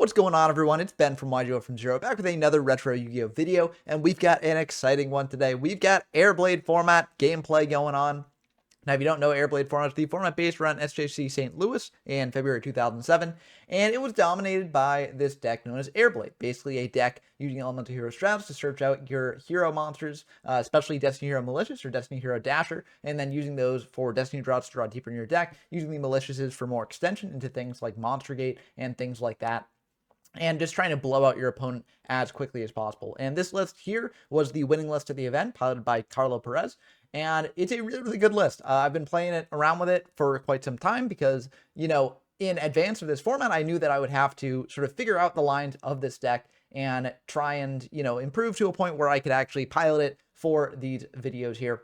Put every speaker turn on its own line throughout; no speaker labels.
What's going on, everyone? It's Ben from YGO from Zero, back with another retro Yu-Gi-Oh video, and we've got an exciting one today. We've got Airblade format gameplay going on. Now, if you don't know, Airblade format is the format based around SJC St. Louis in February 2007, and it was dominated by this deck known as Airblade, basically a deck using elemental hero strats to search out your hero monsters, especially Destiny Hero Malicious or Destiny Hero Dasher, and then using those for Destiny draws to draw deeper in your deck, using the Maliciouses for more extension into things like Monster Gate and things like that, and just trying to blow out your opponent as quickly as possible. And this list here was the winning list of the event, piloted by Carlo Perez, and it's a really, really good list. I've been playing it around with it for quite some time because, in advance of this format, I knew that I would have to sort of figure out the lines of this deck and try and, improve to a point where I could actually pilot it for these videos here.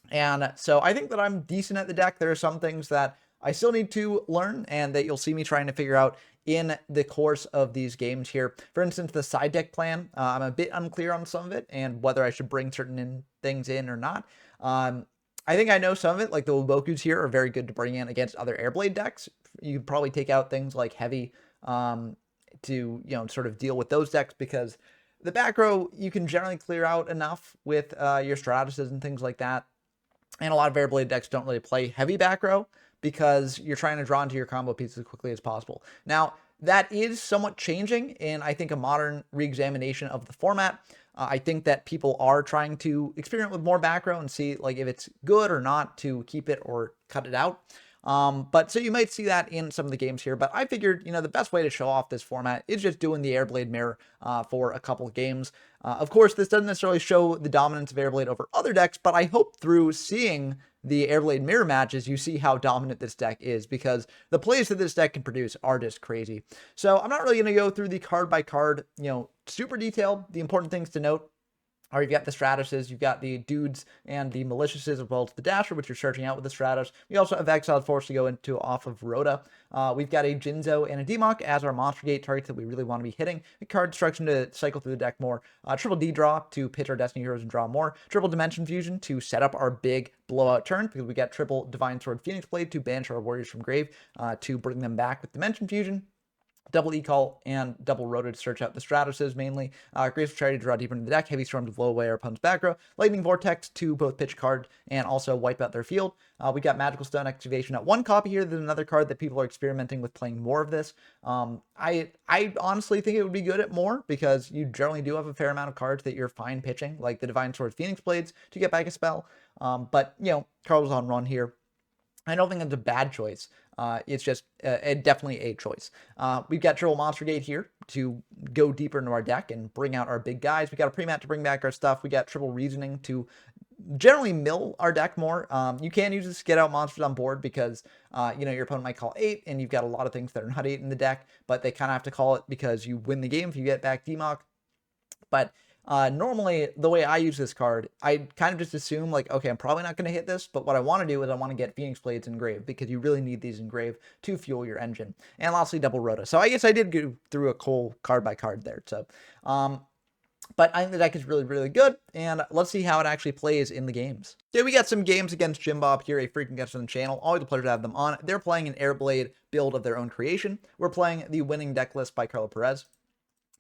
And so I think that I'm decent at the deck. There are some things that I still need to learn and that you'll see me trying to figure out in the course of these games here. For instance, the side deck plan, I'm a bit unclear on some of it and whether I should bring certain things in or not. I think I know some of it, like the Ubokus here are very good to bring in against other Airblade decks. You could probably take out things like Heavy to, sort of deal with those decks, because the back row you can generally clear out enough with your Stratuses and things like that. And a lot of Airblade decks don't really play heavy back row because you're trying to draw into your combo pieces as quickly as possible. Now, that is somewhat changing in, I think, a modern re-examination of the format. I think that people are trying to experiment with more back row and see like if it's good or not to keep it or cut it out. But so you might see that in some of the games here, but I figured, the best way to show off this format is just doing the Airblade mirror for a couple of games. Of course, this doesn't necessarily show the dominance of Airblade over other decks, but I hope through seeing the Airblade mirror matches, you see how dominant this deck is, because the plays that this deck can produce are just crazy. So I'm not really going to go through the card by card, super detailed. The important things to note are you've got the Stratuses, you've got the Dudes and the Maliciouses, as well as the Dasher, which you're searching out with the Stratus. We also have Exiled Force to go into off of Rhoda. We've got a Jinzo and a Demok as our Monster Gate targets that we really want to be hitting. A card destruction to cycle through the deck more. Triple D draw to pitch our Destiny Heroes and draw more. Triple Dimension Fusion to set up our big blowout turn, because we got triple Divine Sword Phoenix Blade to banish our Warriors from Grave to bring them back with Dimension Fusion. Double E-Call and double Rhoda to search out the Stratuses mainly. Graceful Charity to draw deeper into the deck. Heavy Storm to blow away our opponent's back row. Lightning Vortex to both pitch card and also wipe out their field. We got Magical Stone Activation at one copy here. There's another card that people are experimenting with playing more of this. I honestly think it would be good at more, because you generally do have a fair amount of cards that you're fine pitching, like the Divine Sword Phoenix Blades to get back a spell. But, Carlos on run here. I don't think that's a bad choice. It's just definitely a choice. We've got Triple Monster Gate here to go deeper into our deck and bring out our big guys. We got a pre-mat to bring back our stuff. We got Triple Reasoning to generally mill our deck more. You can use this to get out monsters on board, because your opponent might call 8 and you've got a lot of things that are not 8 in the deck, but they kind of have to call it because you win the game if you get back Demok. But normally, the way I use this card, I kind of just assume, like, okay, I'm probably not going to hit this, but what I want to do is I want to get Phoenix Blades engraved, because you really need these engraved to fuel your engine. And lastly, double Rhoda. So I guess I did go through a whole card by card there. So, but I think the deck is really, really good, and let's see how it actually plays in the games. So we got some games against Jim Bob here, a frequent guest on the channel. Always a pleasure to have them on. They're playing an Airblade build of their own creation. We're playing the winning deck list by Carlo Perez.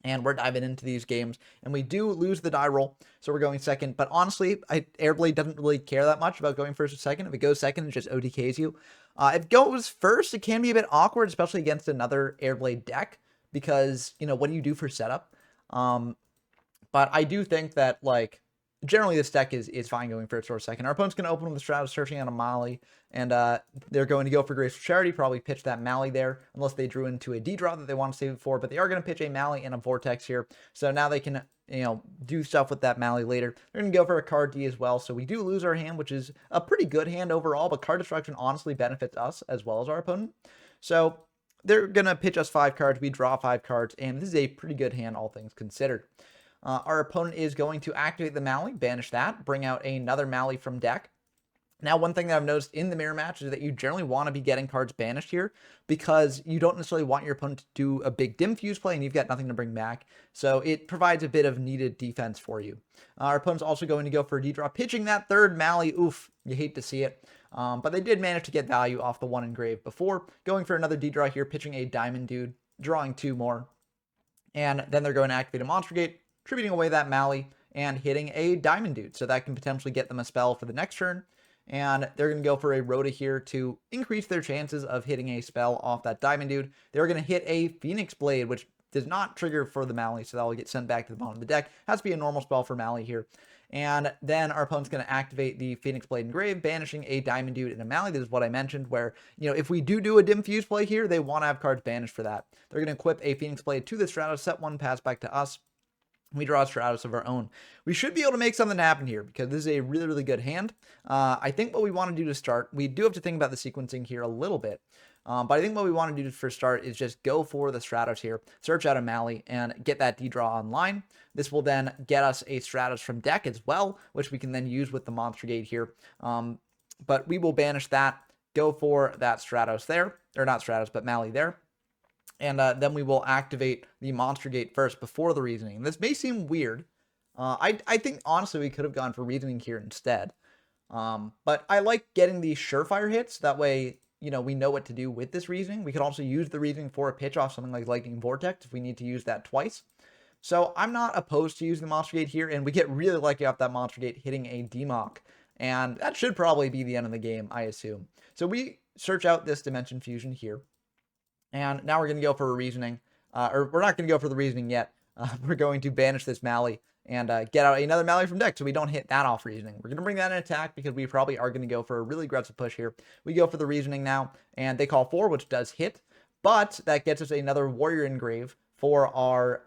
And we're diving into these games, and we do lose the die roll, so we're going second. But honestly, Airblade doesn't really care that much about going first or second. If it goes second, it just OTKs you. If it goes first, it can be a bit awkward, especially against another Airblade deck, because, what do you do for setup? But I do think that, like, generally this deck is fine going first or second. Our opponent's going to open with the Stratus, searching on a Mali, and they're going to go for Graceful Charity, probably pitch that Mali there, unless they drew into a D-draw that they want to save it for, but they are going to pitch a Mali and a Vortex here, so now they can, do stuff with that Mali later. They're going to go for a card D as well, so we do lose our hand, which is a pretty good hand overall, but card destruction honestly benefits us as well as our opponent. So they're going to pitch us 5 cards, we draw 5 cards, and this is a pretty good hand, all things considered. Our opponent is going to activate the Mali, banish that, bring out another Mali from deck. Now, one thing that I've noticed in the mirror match is that you generally want to be getting cards banished here, because you don't necessarily want your opponent to do a big dim fuse play and you've got nothing to bring back. So it provides a bit of needed defense for you. Our opponent's also going to go for a D-draw, pitching that third Mali. Oof, you hate to see it. But they did manage to get value off the one engraved before. Going for another D-draw here, pitching a Diamond Dude, drawing 2 more. And then they're going to activate a Monster Gate, tributing away that Mally, and hitting a Diamond Dude. So that can potentially get them a spell for the next turn. And they're going to go for a Rhoda here to increase their chances of hitting a spell off that Diamond Dude. They're going to hit a Phoenix Blade, which does not trigger for the Mally, so that will get sent back to the bottom of the deck. Has to be a normal spell for Mally here. And then our opponent's going to activate the Phoenix Blade Engrave, banishing a Diamond Dude and a Mally. This is what I mentioned, where, if we do a Dim Fuse play here, they want to have cards banished for that. They're going to equip a Phoenix Blade to the Stratos, set one, pass back to us. We draw a Stratos of our own. We should be able to make something happen here because this is a really, really good hand. I think what we want to do to start, we do have to think about the sequencing here a little bit. But I think what we want to do for start is just go for the Stratos here, search out a Mally, and get that D-draw online. This will then get us a Stratos from deck as well, which we can then use with the Monster Gate here. But we will banish that, go for that Stratos there, or not Stratos, but Mally there. And then we will activate the Monster Gate first before the Reasoning. This may seem weird. I think, honestly, we could have gone for Reasoning here instead. But I like getting these surefire hits. That way, we know what to do with this Reasoning. We could also use the Reasoning for a pitch off something like Lightning Vortex if we need to use that twice. So I'm not opposed to using the Monster Gate here, and we get really lucky off that Monster Gate hitting a Demock. And that should probably be the end of the game, I assume. So we search out this Dimension Fusion here. And now we're going to go for a Reasoning. Or we're not going to go for the Reasoning yet. We're going to banish this Mally and get out another Mally from deck so we don't hit that off Reasoning. We're going to bring that in attack because we probably are going to go for a really aggressive push here. We go for the Reasoning now, and they call 4, which does hit. But that gets us another Warrior Engrave for our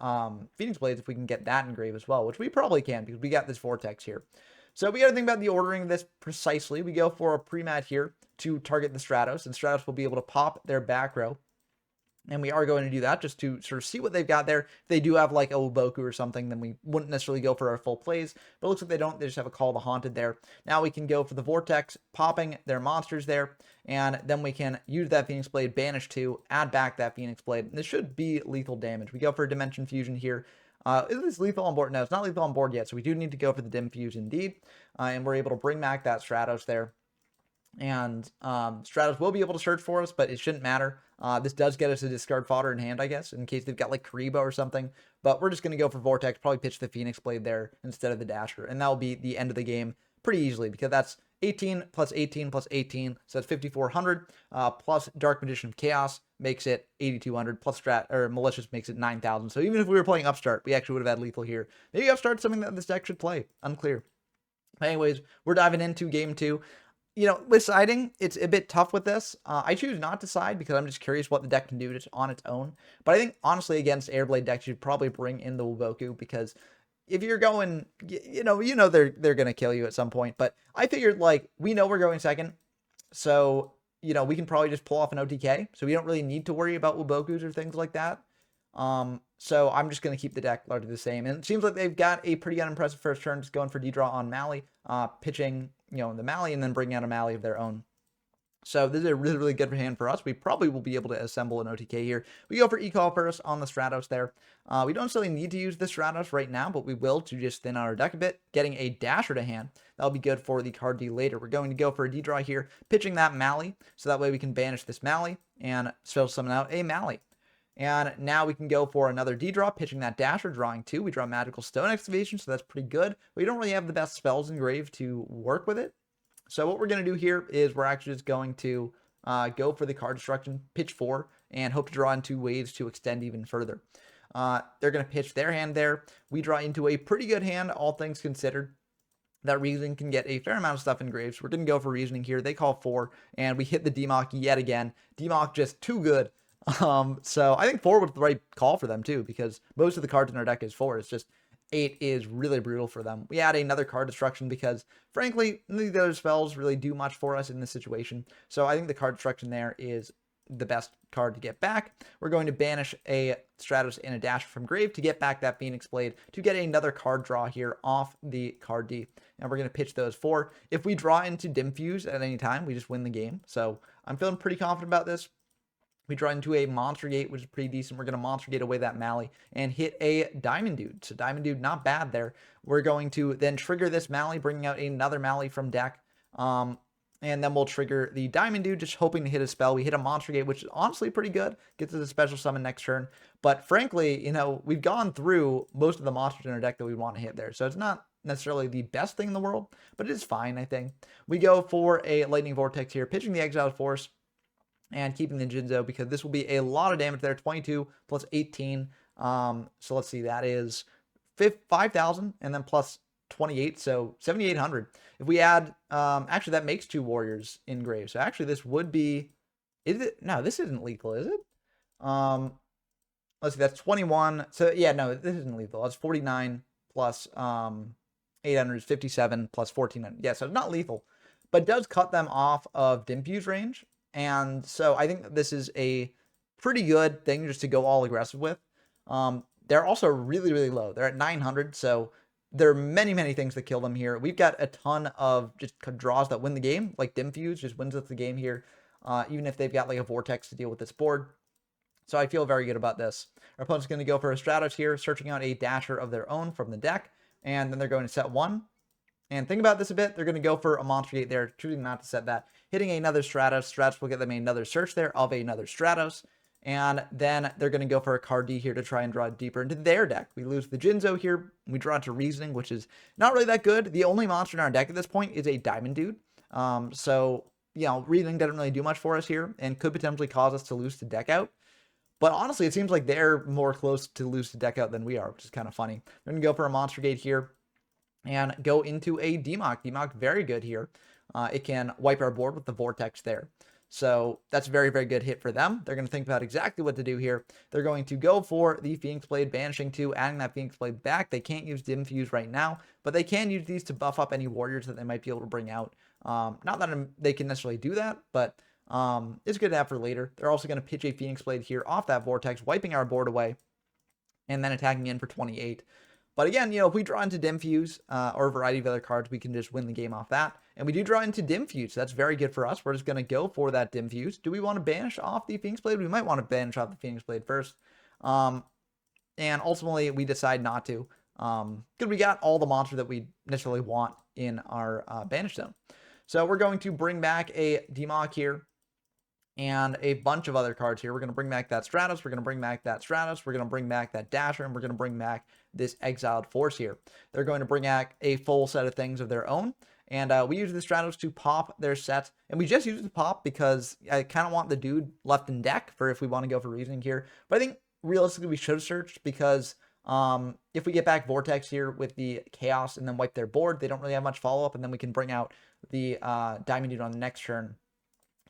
Phoenix Blades if we can get that Engrave as well, which we probably can because we got this Vortex here. So we got to think about the ordering of this precisely. We go for a pre-mat here to target the Stratos, and Stratos will be able to pop their back row. And we are going to do that just to sort of see what they've got there. If they do have like a Uboku or something, then we wouldn't necessarily go for our full plays. But it looks like they don't. They just have a Call of the Haunted there. Now we can go for the Vortex, popping their monsters there. And then we can use that Phoenix Blade, banish 2, add back that Phoenix Blade. And this should be lethal damage. We go for a Dimension Fusion here. Is this lethal on board? No, it's not lethal on board yet. So we do need to go for the Dim Fuse indeed. And we're able to bring back that Stratos there. And Stratos will be able to search for us, but it shouldn't matter. This does get us a discard fodder in hand, I guess, in case they've got like Karibo or something. But we're just going to go for Vortex, probably pitch the Phoenix Blade there instead of the Dasher. And that will be the end of the game pretty easily because that's 18 plus 18 plus 18. So that's 5,400 plus Dark Magician of Chaos makes it 8,200 plus Malicious makes it 9,000. So even if we were playing Upstart, we actually would have had lethal here. Maybe Upstart's something that this deck should play. Unclear. Anyways, we're diving into game 2. With siding, it's a bit tough with this. I choose not to side because I'm just curious what the deck can do just on its own. But I think, honestly, against Airblade decks, you'd probably bring in the Wuboku because if you're going, they're going to kill you at some point. But I figured, we know we're going second. So, we can probably just pull off an OTK. So we don't really need to worry about Wubokus or things like that. So I'm just going to keep the deck largely the same. And it seems like they've got a pretty unimpressive first turn, just going for D-draw on Mally, pitching, the Mally, and then bringing out a Mally of their own. So this is a really, really good hand for us. We probably will be able to assemble an OTK here. We go for E-Call first on the Stratos there. We don't necessarily need to use the Stratos right now, but we will to just thin out our deck a bit. Getting a Dasher to hand. That'll be good for the card D later. We're going to go for a D-draw here, pitching that Mally, so that way we can banish this Mally and spell summon out a Mally. And now we can go for another D-draw, pitching that Dasher, drawing 2. We draw Magical Stone Excavation, so that's pretty good. We don't really have the best spells engraved to work with it. So what we're going to do here is we're actually just going to go for the card destruction, pitch 4, and hope to draw in 2 waves to extend even further. They're going to pitch their hand there. We draw into a pretty good hand, all things considered. That Reasoning can get a fair amount of stuff engraved. So we're going to go for Reasoning here. They call 4, and we hit the Demock yet again. Demock just too good. So I think 4 was the right call for them too, because most of the cards in our deck is 4. It's just 8 is really brutal for them. We add another card destruction because, frankly, none of the other spells really do much for us in this situation. So I think the card destruction there is the best card to get back. We're going to banish a Stratos and a Dasher from grave to get back that Phoenix Blade to get another card draw here off the card D. And we're going to pitch those 4. If we draw into Dim Fuse at any time, we just win the game. So I'm feeling pretty confident about this. We draw into a Monster Gate, which is pretty decent. We're going to Monster Gate away that Mally and hit a Diamond Dude. So Diamond Dude, not bad there. We're going to then trigger this Mally, bringing out another Mally from deck. And then we'll trigger the Diamond Dude, just hoping to hit a spell. We hit a Monster Gate, which is honestly pretty good. Gets us a special summon next turn. But frankly, you know, we've gone through most of the monsters in our deck that we want to hit there. So it's not necessarily the best thing in the world, but it is fine, I think. We go for a Lightning Vortex here, pitching the Exiled Force and keeping the Jinzo, because this will be a lot of damage there. 22 plus 18. So let's see, that is 5,000 and then plus 28, so 7,800. If we add, actually that makes 2 warriors in grave. So actually this would be, is it? No, this isn't lethal, is it? Let's see, that's 21. So yeah, no, this isn't lethal. That's 49 plus 800 is 57 plus 1400. Yeah, so it's not lethal, but does cut them off of Dimfuse range. And so I think this is a pretty good thing just to go all aggressive with. They're also really, really low. They're at 900, so there are many, many things that kill them here. We've got a ton of just draws that win the game, like Dimfuse just wins us the game here, even if they've got like a Vortex to deal with this board. So I feel very good about this. Our opponent's going to go for a Stratos here, searching out a Dasher of their own from the deck, and then they're going to set 1. And think about this a bit. They're going to go for a Monster Gate there, choosing not to set that. Hitting another Stratos. Stratos will get them another search there of another Stratos. And then they're going to go for a card D here to try and draw deeper into their deck. We lose the Jinzo here. We draw into Reasoning, which is not really that good. The only monster in our deck at this point is a Diamond Dude. So, you know, Reasoning doesn't really do much for us here and could potentially cause us to lose the deck out. But honestly, it seems like they're more close to lose the deck out than we are, which is kind of funny. We're going to go for a Monster Gate here and go into a Demock. Demock, very good here. It can wipe our board with the Vortex there. So that's a very, very good hit for them. They're going to think about exactly what to do here. They're going to go for the Phoenix Blade, banishing 2, adding that Phoenix Blade back. They can't use Dimfuse right now, but they can use these to buff up any warriors that they might be able to bring out. Not that they can necessarily do that, but it's good to have for later. They're also going to pitch a Phoenix Blade here off that Vortex, wiping our board away, and then attacking in for 28. But again, you know, if we draw into Dimfuse or a variety of other cards, we can just win the game off that. And we do draw into Dimfuse. So that's very good for us. We're just going to go for that Dimfuse. Do we want to banish off the Phoenix Blade? We might want to banish off the Phoenix Blade first. And ultimately, we decide not to. Because we got all the monsters that we necessarily want in our banish zone. So we're going to bring back a Demock here. And a bunch of other cards here. We're going to bring back that Stratos. We're going to bring back that Stratos. We're going to bring back that Dasher. And we're going to bring back this Exiled Force here. They're going to bring back a full set of things of their own. And we use the Stratos to pop their set. And we just use it to pop because I kind of want the dude left in deck for if we want to go for Reasoning here. But I think realistically we should have searched because if we get back Vortex here with the Chaos and then wipe their board, they don't really have much follow-up. And then we can bring out the Diamond Dude on the next turn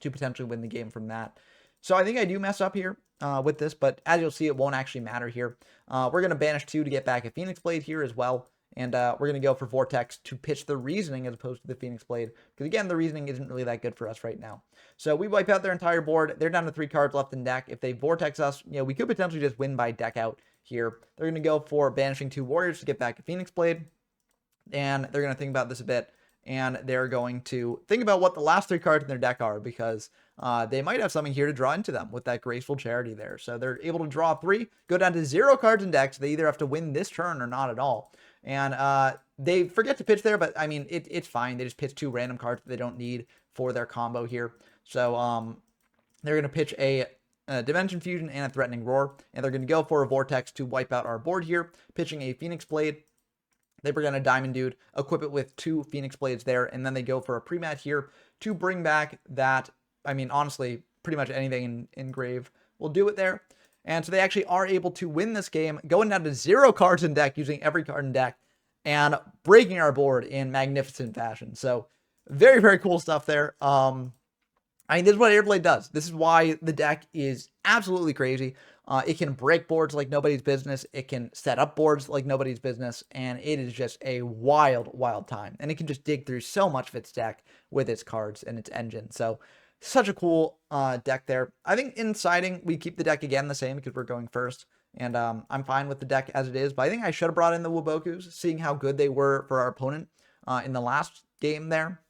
to potentially win the game from that. So I think I do mess up here with this, but as you'll see, it won't actually matter here. We're going to banish 2 to get back a Phoenix Blade here as well. And we're going to go for Vortex to pitch the Reasoning as opposed to the Phoenix Blade. Because again, the Reasoning isn't really that good for us right now. So we wipe out their entire board. They're down to 3 cards left in deck. If they Vortex us, you know, we could potentially just win by deck out here. They're going to go for banishing 2 warriors to get back a Phoenix Blade. And they're going to think about this a bit. And they're going to think about what the last 3 cards in their deck are because they might have something here to draw into them with that Graceful Charity there. So they're able to draw 3, go down to 0 cards in deck. So they either have to win this turn or not at all. And they forget to pitch there, but I mean, it's fine. They just pitch 2 random cards that they don't need for their combo here. So they're going to pitch a Dimension Fusion and a Threatening Roar. And they're going to go for a Vortex to wipe out our board here, pitching a Phoenix Blade. They bring on a Diamond Dude, equip it with 2 Phoenix Blades there, and then they go for a pre-mat here to bring back that, I mean, honestly, pretty much anything in grave will do it there. And so they actually are able to win this game, going down to 0 cards in deck, using every card in deck, and breaking our board in magnificent fashion. So very, very cool stuff there. I mean, this is what Airblade does. This is why the deck is absolutely crazy. It can break boards like nobody's business. It can set up boards like nobody's business. And it is just a wild, wild time. And it can just dig through so much of its deck with its cards and its engine. So such a cool deck there. I think in siding, we keep the deck again the same because we're going first. And I'm fine with the deck as it is. But I think I should have brought in the Wabokus, seeing how good they were for our opponent in the last game there.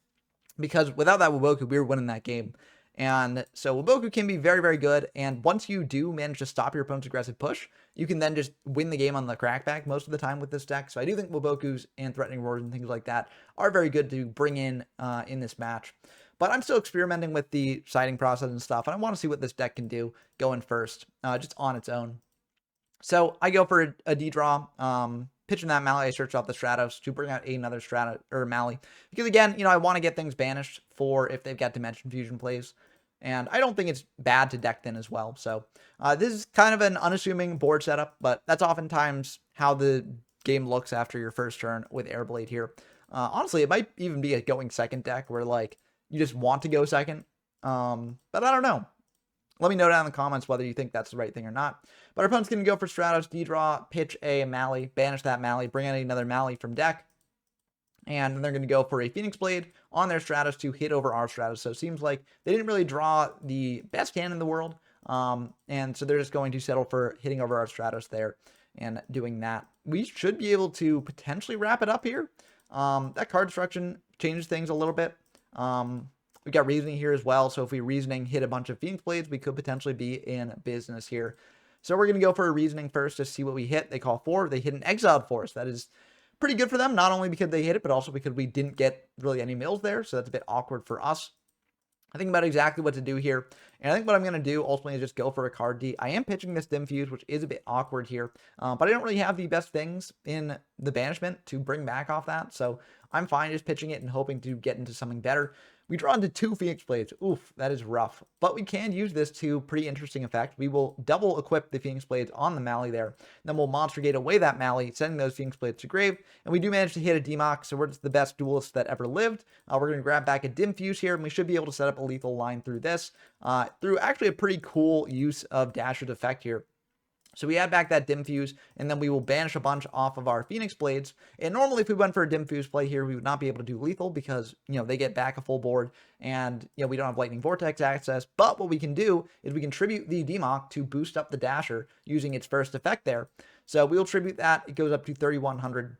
Because without that Waboku, we were winning that game. And so Waboku can be very, very good. And once you do manage to stop your opponent's aggressive push, you can then just win the game on the crackback most of the time with this deck. So I do think Wabokus and Threatening Roars and things like that are very good to bring in this match. But I'm still experimenting with the sighting process and stuff, and I want to see what this deck can do going first, just on its own. So I go for a D-draw, pitching that Mally. I search off the Stratos to bring out another Stratos or Mally. Because again, I want to get things banished for if they've got Dimension Fusion plays. And I don't think it's bad to deck thin as well. So this is kind of an unassuming board setup, but that's oftentimes how the game looks after your first turn with Airblade here. Honestly, it might even be a going second deck where like you just want to go second. But I don't know. Let me know down in the comments whether you think that's the right thing or not. But our opponent's going to go for Stratos, D-draw, pitch a Mally, banish that Mally, bring out another Mally from deck. And then they're going to go for a Phoenix Blade on their Stratos to hit over our Stratos. So it seems like they didn't really draw the best hand in the world. And so they're just going to settle for hitting over our Stratos there and doing that. We should be able to potentially wrap it up here. That card destruction changes things a little bit. We got reasoning here as well. So if we reasoning hit a bunch of Phoenix Blades, we could potentially be in business here. So we're going to go for a reasoning first to see what we hit. They call 4. They hit an exiled force. That is pretty good for them, not only because they hit it, but also because we didn't get really any mills there. So that's a bit awkward for us. I think about exactly what to do here. And I think what I'm going to do ultimately is just go for a card D. I am pitching this Dim Fuse, which is a bit awkward here. But I don't really have the best things in the banishment to bring back off that. So I'm fine just pitching it and hoping to get into something better. We draw into 2 Phoenix Blades. Oof, that is rough. But we can use this to pretty interesting effect. We will double equip the Phoenix Blades on the Mally there. Then we'll Monster Gate away that Mally, sending those Phoenix Blades to grave. And we do manage to hit a Demox, so we're just the best duelist that ever lived. We're going to grab back a Dim Fuse here, and we should be able to set up a lethal line through this. Through actually a pretty cool use of Dasher's effect here. So we add back that Dim Fuse, and then we will banish a bunch off of our Phoenix Blades. And normally if we went for a Dim Fuse play here, we would not be able to do lethal because, they get back a full board and, we don't have Lightning Vortex access. But what we can do is we can tribute the Democ to boost up the Dasher using its first effect there. So we'll tribute that. It goes up to 3,100.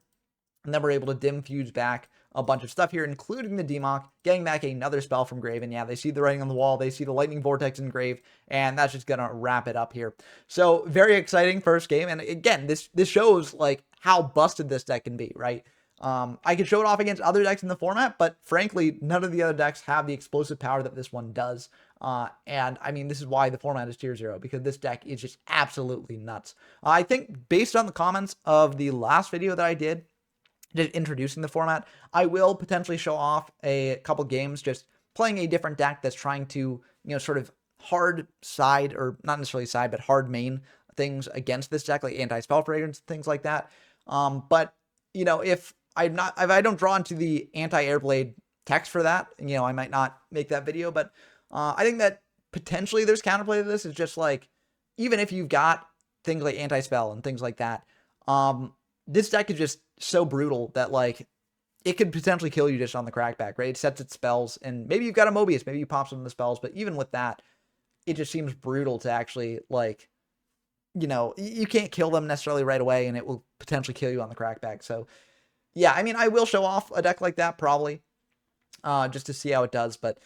And then we're able to Dim Fuse back a bunch of stuff here, including the Democ, getting back another spell from grave. And yeah, they see the writing on the wall. They see the Lightning Vortex in grave, and that's just going to wrap it up here. So very exciting first game. And again, this shows like how busted this deck can be, right? I could show it off against other decks in the format, but frankly, none of the other decks have the explosive power that this one does. And I mean, this is why the format is tier 0, because this deck is just absolutely nuts. I think based on the comments of the last video that I did, just introducing the format, I will potentially show off a couple games just playing a different deck that's trying to, sort of hard side, or not necessarily side, but hard main things against this deck, like anti-spell fragrance, things like that. But, if I don't draw into the anti-Airblade text for that, I might not make that video, but I think that potentially there's counterplay to this. It's just like, even if you've got things like anti-spell and things like that, this deck is just so brutal that like it could potentially kill you just on the crackback, right? It sets its spells, and maybe you've got a Mobius, maybe you pop some of the spells, but even with that, it just seems brutal to actually like, you can't kill them necessarily right away, and it will potentially kill you on the crackback. So yeah, I mean, I will show off a deck like that probably, just to see how it does. But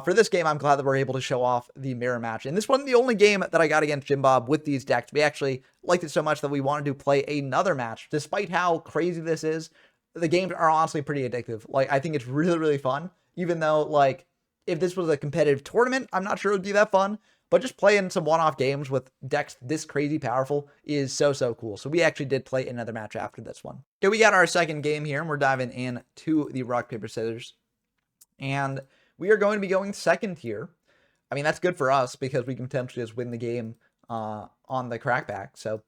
for this game, I'm glad that we're able to show off the mirror match. And this wasn't the only game that I got against Jim Bob with these decks. We actually liked it so much that we wanted to play another match. Despite how crazy this is, the games are honestly pretty addictive. Like, I think it's really, really fun. Even though, like, if this was a competitive tournament, I'm not sure it would be that fun. But just playing some one-off games with decks this crazy powerful is so, so cool. So we actually did play another match after this one. Okay, we got our second game here, and we're diving into the rock, paper, scissors. And we are going to be going second here. I mean, that's good for us because we can potentially just win the game on the crackback. So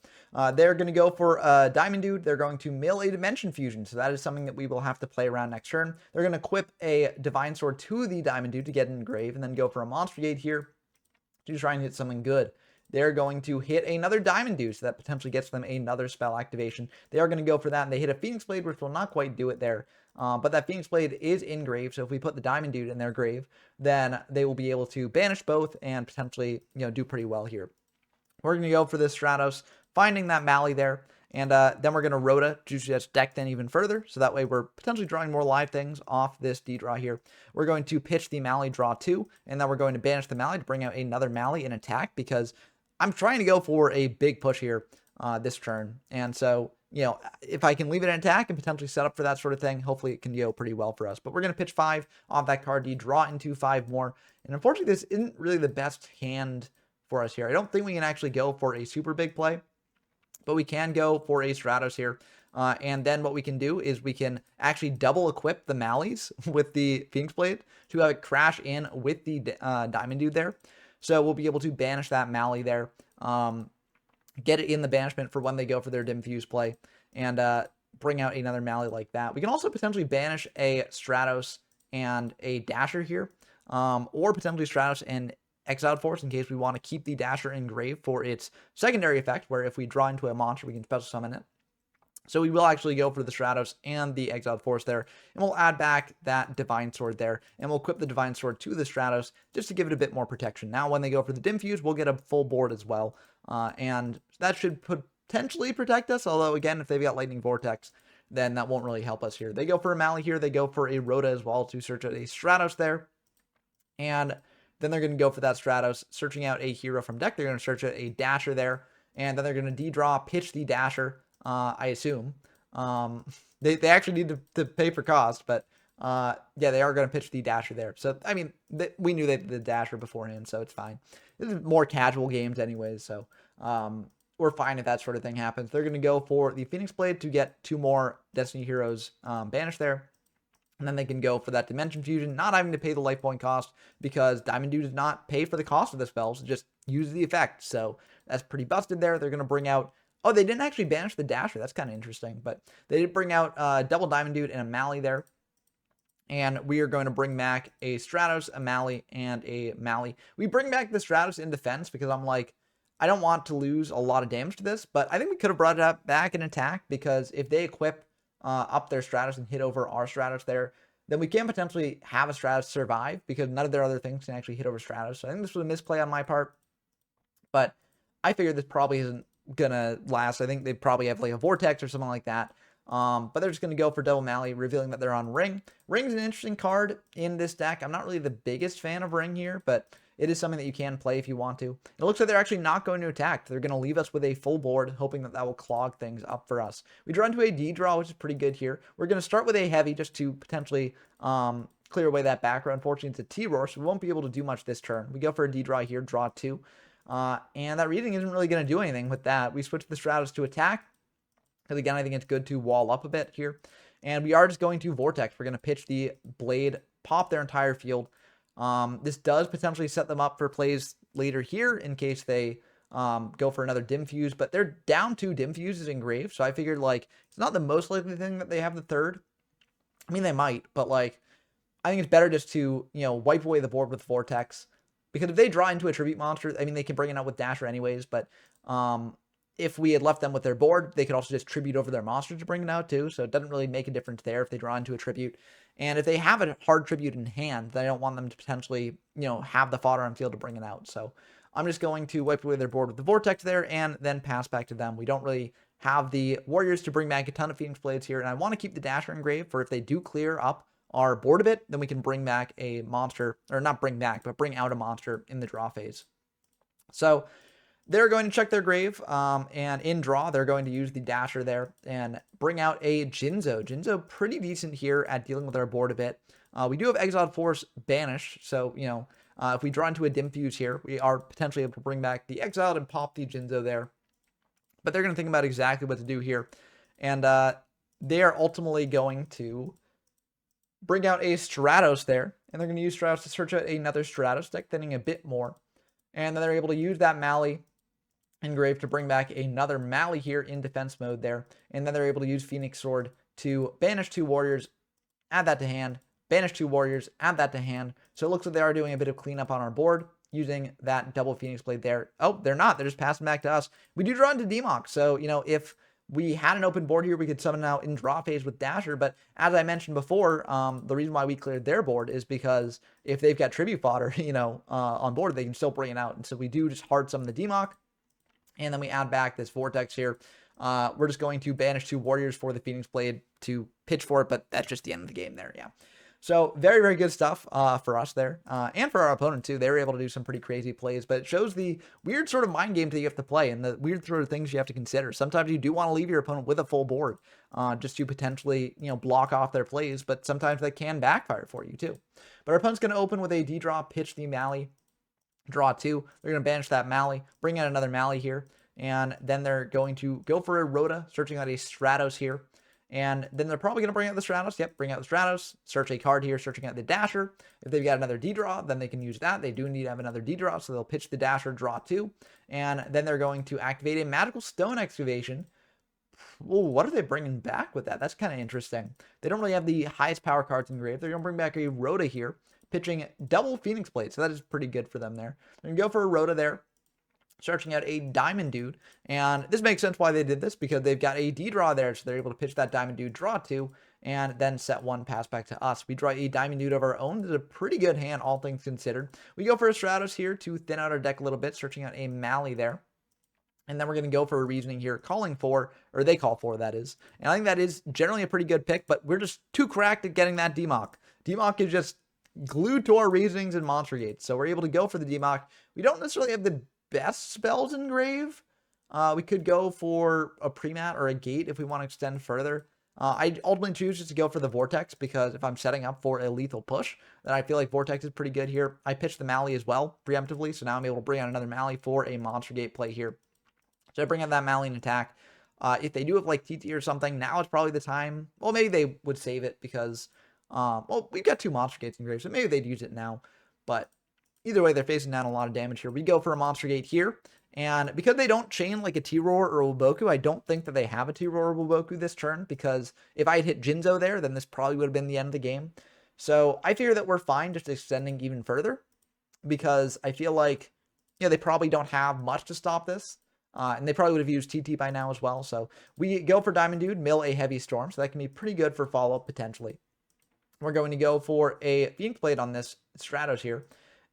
they're going to go for a Diamond Dude. They're going to mill a Dimension Fusion. So that is something that we will have to play around next turn. They're going to equip a Divine Sword to the Diamond Dude to get in grave, and then go for a Monster Gate here to try and hit something good. They're going to hit another Diamond Dude, so that potentially gets them another spell activation. They are going to go for that, and they hit a Phoenix Blade, which will not quite do it there. But that Phoenix Blade is in grave, so if we put the Diamond Dude in their grave, then they will be able to banish both and potentially, do pretty well here. We're going to go for this Stratos, finding that Mally there, and then we're going to Rhoda to just deck then even further, so that way we're potentially drawing more live things off this D-draw here. We're going to pitch the Mally, draw 2, and then we're going to banish the Mally to bring out another Mally in attack, because I'm trying to go for a big push here. this turn. And so, if I can leave it in attack and potentially set up for that sort of thing, hopefully it can go pretty well for us. But we're going to pitch 5 off that card D, draw into 5 more. And unfortunately, this isn't really the best hand for us here. I don't think we can actually go for a super big play, but we can go for a Stratos here. And then what we can do is we can actually double equip the Malleys with the Phoenix Blade to have it crash in with the Diamond Dude there. So we'll be able to banish that Malley there, get it in the banishment for when they go for their Dim Fuse play, and bring out another Malley like that. We can also potentially banish a Stratos and a Dasher here, or potentially Stratos and Exiled Force in case we want to keep the Dasher in grave for its secondary effect, where if we draw into a monster, we can special summon it. So we will actually go for the Stratos and the Exiled Force there, and we'll add back that Divine Sword there, and we'll equip the Divine Sword to the Stratos just to give it a bit more protection. Now, when they go for the Dim Fuse, we'll get a full board as well, and that should potentially protect us, although, again, if they've got Lightning Vortex, then that won't really help us here. They go for a Malley here, they go for a Rhoda as well to search out a Stratos there, and then they're going to go for that Stratos, searching out a hero from deck. They're going to search out a Dasher there, and then they're going to de-draw, pitch the Dasher, I assume. They actually need to pay for cost, but yeah, they are going to pitch the Dasher there. So, I mean, we knew they did the Dasher beforehand, so it's fine. This is more casual games anyways, so we're fine if that sort of thing happens. They're going to go for the Phoenix Blade to get 2 more Destiny Heroes banished there. And then they can go for that Dimension Fusion, not having to pay the life point cost because Diamond Dude does not pay for the cost of the spells, so just use the effect. So that's pretty busted there. They're going to bring out... Oh, they didn't actually banish the Dasher. That's kind of interesting. But they did bring out double Diamond Dude and a Malley there. And we are going to bring back a Stratos, a Malley, and a Malley. We bring back the Stratos in defense because I'm like, I don't want to lose a lot of damage to this. But I think we could have brought it up back in attack because if they equip up their Stratos and hit over our Stratos there, then we can potentially have a Stratos survive because none of their other things can actually hit over Stratos. So I think this was a misplay on my part. But I figured this probably isn't gonna last. I think they probably have like a Vortex or something like that. But they're just gonna go for double Malley, revealing that they're on Ring. Ring's an interesting card in this deck. I'm not really the biggest fan of Ring here, but it is something that you can play if you want to. It looks like they're actually not going to attack. They're going to leave us with a full board, hoping that that will clog things up for us. We draw into a D draw, which is pretty good here. We're going to start with a heavy just to potentially clear away that background. Unfortunately, it's a T-Roar, so we won't be able to do much this turn. We go for a D draw here, draw 2. And that reading isn't really going to do anything with that. We switch the Stratos to attack. Because again, I think it's good to wall up a bit here. And we are just going to Vortex. We're going to pitch the Blade, pop their entire field. This does potentially set them up for plays later here in case they go for another Dim Fuse, but they're down 2 Dim Fuses engraved, so I figured like it's not the most likely thing that they have the third. I mean, they might, but like I think it's better just to, wipe away the board with Vortex, because if they draw into a tribute monster, I mean, they can bring it out with Dasher anyways, but if we had left them with their board, they could also just tribute over their monster to bring it out too, so it doesn't really make a difference there if they draw into a tribute. And if they have a hard tribute in hand, then I don't want them to potentially, have the fodder on field to bring it out. So I'm just going to wipe away their board with the Vortex there and then pass back to them. We don't really have the Warriors to bring back a ton of Phoenix Blades here, and I want to keep the Dasher engraved for if they do clear up our board a bit, then we can bring back a monster, or not bring back, but bring out a monster in the draw phase. So they're going to check their grave, and in draw, they're going to use the Dasher there and bring out a Jinzo. Jinzo pretty decent here at dealing with our board a bit. We do have Exiled Force banished, so, if we draw into a Dim Fuse here, we are potentially able to bring back the Exiled and pop the Jinzo there. But they're going to think about exactly what to do here. And they are ultimately going to bring out a Stratos there, and they're going to use Stratos to search out another Stratos deck, thinning a bit more. And then they're able to use that Malley engraved to bring back another Malley here in defense mode there. And then they're able to use Phoenix Sword to banish 2 warriors, add that to hand, banish 2 warriors, add that to hand. So it looks like they are doing a bit of cleanup on our board using that double Phoenix Blade there. Oh, they're not. They're just passing back to us. We do draw into Demox. So, if we had an open board here, we could summon out in draw phase with Dasher. But as I mentioned before, the reason why we cleared their board is because if they've got tribute fodder, on board, they can still bring it out. And so we do just hard summon the Demox. And then we add back this Vortex here. We're just going to banish 2 warriors for the Phoenix Blade to pitch for it, but that's just the end of the game there, yeah. So very, very good stuff for us there, and for our opponent too. They were able to do some pretty crazy plays, but it shows the weird sort of mind game that you have to play and the weird sort of things you have to consider. Sometimes you do want to leave your opponent with a full board, just to potentially, block off their plays, but sometimes that can backfire for you too. But our opponent's going to open with a D draw, pitch the Mally, draw 2. They're going to banish that Mally, bring out another Mally here, and then they're going to go for a Rhoda, searching out a Stratos here. And then they're probably going to bring out the Stratos. Yep, bring out the Stratos. Search a card here, searching out the Dasher. If they've got another D-Draw, then they can use that. They do need to have another D-Draw, so they'll pitch the Dasher, draw 2. And then they're going to activate a Magical Stone Excavation. Well, what are they bringing back with that? That's kind of interesting. They don't really have the highest power cards engraved. They're going to bring back a Rhoda here, pitching double Phoenix Blade, so that is pretty good for them there. They're going to go for a Rhoda there, searching out a Diamond Dude, and this makes sense why they did this, because they've got a D-Draw there, so they're able to pitch that Diamond Dude, draw 2, and then set 1, pass back to us. We draw a Diamond Dude of our own. This is a pretty good hand, all things considered. We go for a Stratos here to thin out our deck a little bit, searching out a Mally there. And then we're going to go for a Reasoning here, calling for, or they call for, that is. And I think that is generally a pretty good pick, but we're just too cracked at getting that DMOC. DMOC is just glued to our Reasonings and Monster Gates, so we're able to go for the DMOC. We don't necessarily have the best spells engrave. We could go for a Premat or a Gate if we want to extend further. I ultimately choose just to go for the Vortex, because if I'm setting up for a lethal push, then I feel like Vortex is pretty good here. I pitched the Mally as well, preemptively, so now I'm able to bring out another Mally for a Monster Gate play here. So I bring out that Mally and attack. If they do have like TT or something, now is probably the time. Well, maybe they would save it because, well, we've got 2 Monster Gates engraved, so maybe they'd use it now. But either way, they're facing down a lot of damage here. We go for a Monster Gate here. And because they don't chain like a T-Roar or a Wuboku, I don't think that they have a T-Roar or Wuboku this turn, because if I had hit Jinzo there, then this probably would have been the end of the game. So I figure that we're fine just extending even further, because I feel like, they probably don't have much to stop this. And they probably would have used TT by now as well. So we go for Diamond Dude, mill a Heavy Storm, so that can be pretty good for follow-up potentially. We're going to go for a Phoenix Blade on this Stratos here.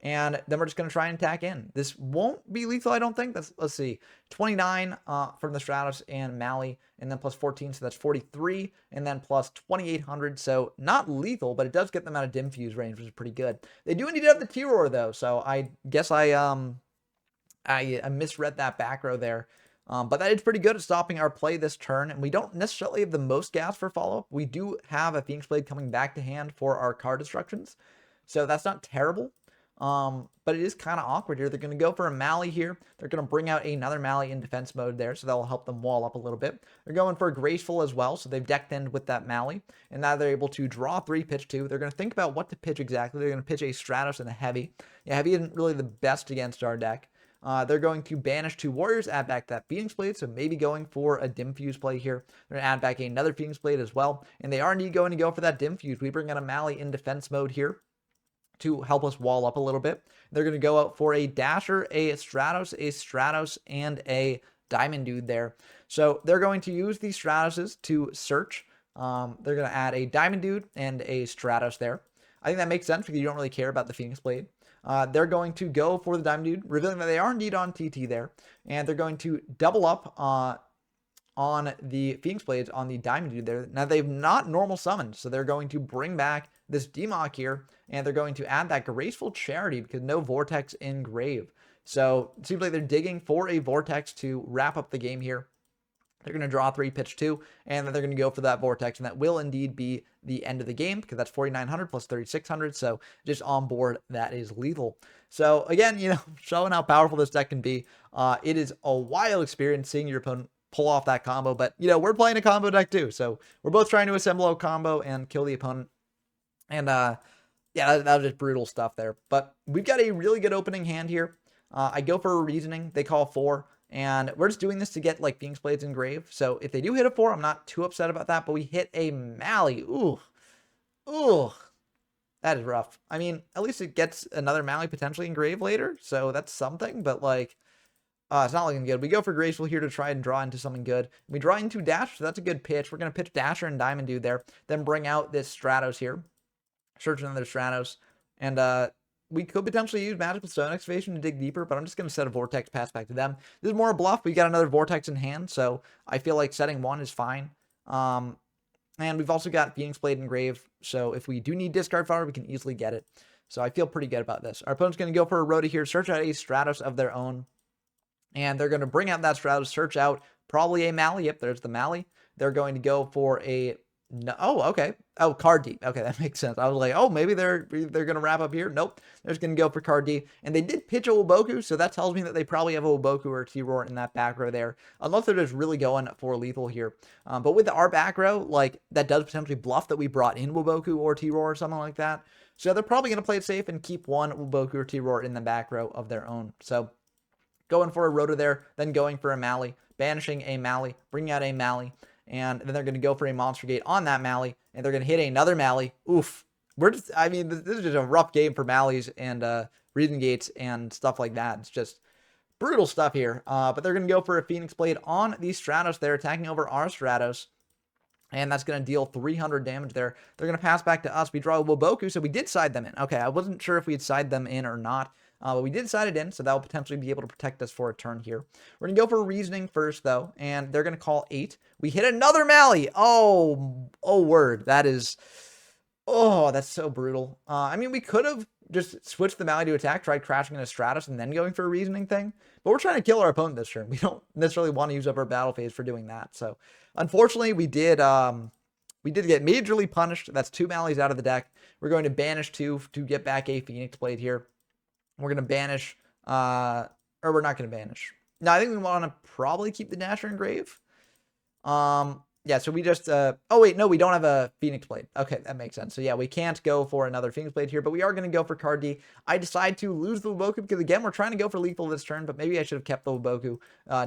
And then we're just going to try and attack in. This won't be lethal, I don't think. Let's see. 29 from the Stratos and Mally, and then plus 14, so that's 43, and then plus 2,800. So not lethal, but it does get them out of Dim Fuse range, which is pretty good. They do need to have the T-Roar, though, so I guess I misread that back row there. But that is pretty good at stopping our play this turn, and we don't necessarily have the most gas for follow-up. We do have a Phoenix Blade coming back to hand for our card destructions, so that's not terrible. But it is kind of awkward here. They're going to go for a Mally here. They're going to bring out another Mally in defense mode there, so that'll help them wall up a little bit. They're going for a Graceful as well, so they've decked in with that Mally, and now they're able to draw 3, pitch 2. They're going to think about what to pitch exactly. They're going to pitch a Stratos and a Heavy. Yeah, Heavy isn't really the best against our deck. They're going to banish 2 Warriors, add back that Phoenix Blade, so maybe going for a Dim Fuse play here. They're going to add back another Phoenix Blade as well, and they are indeed going to go for that Dim Fuse. We bring out a Mally in defense mode here to help us wall up a little bit. They're going to go out for a Dasher, a Stratos, and a Diamond Dude there. So they're going to use these Stratoses to search. They're going to add a Diamond Dude and a Stratos there. I think that makes sense because you don't really care about the Phoenix Blade. They're going to go for the Diamond Dude, revealing that they are indeed on TT there. And they're going to double up on the Phoenix Blades on the Diamond Dude there. Now, they've not normal summoned, so they're going to bring back this DMOC here, and they're going to add that Graceful Charity because no Vortex engrave. So it seems like they're digging for a Vortex to wrap up the game here. They're going to draw 3, pitch 2, and then they're going to go for that Vortex, and that will indeed be the end of the game because that's 4,900 plus 3,600, so just on board, that is lethal. So again, showing how powerful this deck can be. It is a wild experience seeing your opponent pull off that combo, but, we're playing a combo deck too, so we're both trying to assemble a combo and kill the opponent. And, yeah, that was just brutal stuff there. But we've got a really good opening hand here. I go for a Reasoning. They call 4. And we're just doing this to get, like, Phoenix Blades engrave. So if they do hit a 4, I'm not too upset about that. But we hit a Mally. Ooh. That is rough. I mean, at least it gets another Mally potentially engraved later. So that's something. But, like, it's not looking good. We go for Graceful here to try and draw into something good. We draw into Dash, so that's a good pitch. We're going to pitch Dasher and Diamond Dude there. Then bring out this Stratos here. Search another Stratos. And, we could potentially use Magical Stone Excavation to dig deeper, but I'm just going to set a Vortex, pass back to them. This is more a bluff. We got another Vortex in hand, so I feel like setting 1 is fine. And And we've also got Phoenix Blade Engrave, so if we do need discard fodder, we can easily get it. So I feel pretty good about this. Our opponent's going to go for a Rhoda here, search out a Stratos of their own, and they're going to bring out that Stratos, search out probably a Mally. Yep, there's the Mally. They're going to go for a... No, oh, okay. Oh, card deep. Okay, that makes sense. I was like, oh, maybe they're going to wrap up here. Nope. They're just going to go for card deep. And they did pitch a Woboku, so that tells me that they probably have a Woboku or a T-Roar in that back row there, unless they're just really going for lethal here. But with our back row, like, that does potentially bluff that we brought in Woboku or T-Roar or something like that. So they're probably going to play it safe and keep one Woboku or T-Roar in the back row of their own. So going for a Rhoda there, then going for a Mally, banishing a Mally, bringing out a Mally, and then they're going to go for a Monster Gate on that Mally, and they're going to hit another Mally. Oof. I mean, this is just a rough game for Mallies and Reason Gates and stuff like that. It's just brutal stuff here. But they're going to go for a Phoenix Blade on the Stratos there, attacking over our Stratos. And that's going to deal 300 damage there. They're going to pass back to us. We draw a Woboku, so we did side them in. Okay, I wasn't sure if we had side them in or not. But we did side it in, so that will potentially be able to protect us for a turn here. We're going to go for Reasoning first, though, and they're going to call 8. We hit another Mally. Oh, word. That is... Oh, that's so brutal. I mean, we could have just switched the Mally to attack, tried crashing in a Stratos, and then going for a Reasoning thing. But we're trying to kill our opponent this turn. We don't necessarily want to use up our battle phase for doing that. So, unfortunately, we did get majorly punished. That's 2 Mallies out of the deck. We're going to banish 2 to get back a Phoenix Blade here. We're going to banish, or we're not going to banish. No, I think we want to probably keep the Dasher Engrave. Yeah, so we just, oh wait, no, we don't have a Phoenix Blade. Okay, that makes sense. So yeah, we can't go for another Phoenix Blade here, but we are going to go for card D. I decide to lose the Woboku because, again, we're trying to go for lethal this turn, but maybe I should have kept the Woboku,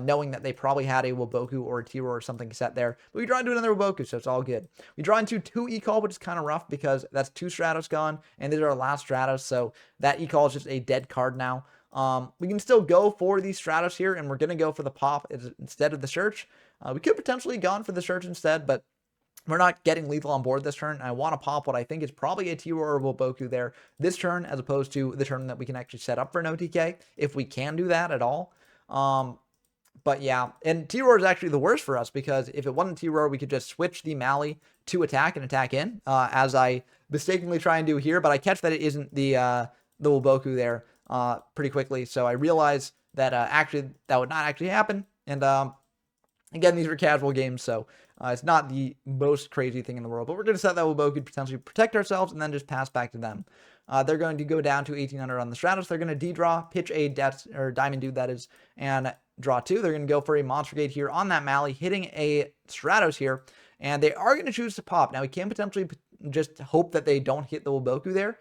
knowing that they probably had a Woboku or a T-Roar or something set there. But we draw into another Woboku, so it's all good. We draw into 2 E-Call, which is kind of rough because that's 2 Stratos gone, and these are our last Stratos, so that E-Call is just a dead card now. We can still go for these Stratos here, and we're going to go for the pop instead of the search. We could potentially gone for the search instead, but we're not getting lethal on board this turn. I want to pop what I think is probably a T-Roar or Woboku there this turn, as opposed to the turn that we can actually set up for an OTK, if we can do that at all. But yeah, and T-Roar is actually the worst for us, because if it wasn't T-Roar, we could just switch the Mally to attack and attack in, as I mistakenly try and do here, but I catch that it isn't the Woboku there pretty quickly, so I realize that actually that would not actually happen, and again, these are casual games, so it's not the most crazy thing in the world, but we're going to set that Woboku to potentially protect ourselves and then just pass back to them. They're going to go down to 1800 on the Stratos. They're going to de-draw, pitch a Diamond Dude, that is, and draw 2. They're going to go for a Monster Gate here on that Mally, hitting a Stratos here, and they are going to choose to pop. Now, we can potentially just hope that they don't hit the Woboku there.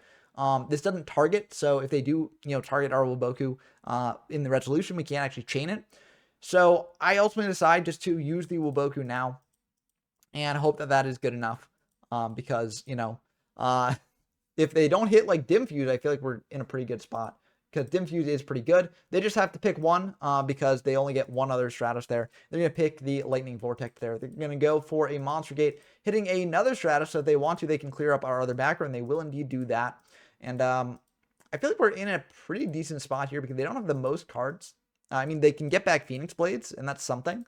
This doesn't target, so if they do, target our Woboku in the resolution, we can't actually chain it. So I ultimately decide just to use the Woboku now and hope that that is good enough, because, if they don't hit like Dim Fuse, I feel like we're in a pretty good spot, because Dim Fuse is pretty good. They just have to pick one, because they only get one other Stratos there. They're going to pick the Lightning Vortex there. They're going to go for a Monster Gate, hitting another Stratos, so if they want to, they can clear up our other background. They will indeed do that. And I feel like we're in a pretty decent spot here, because they don't have the most cards. I mean, they can get back Phoenix Blades, and that's something.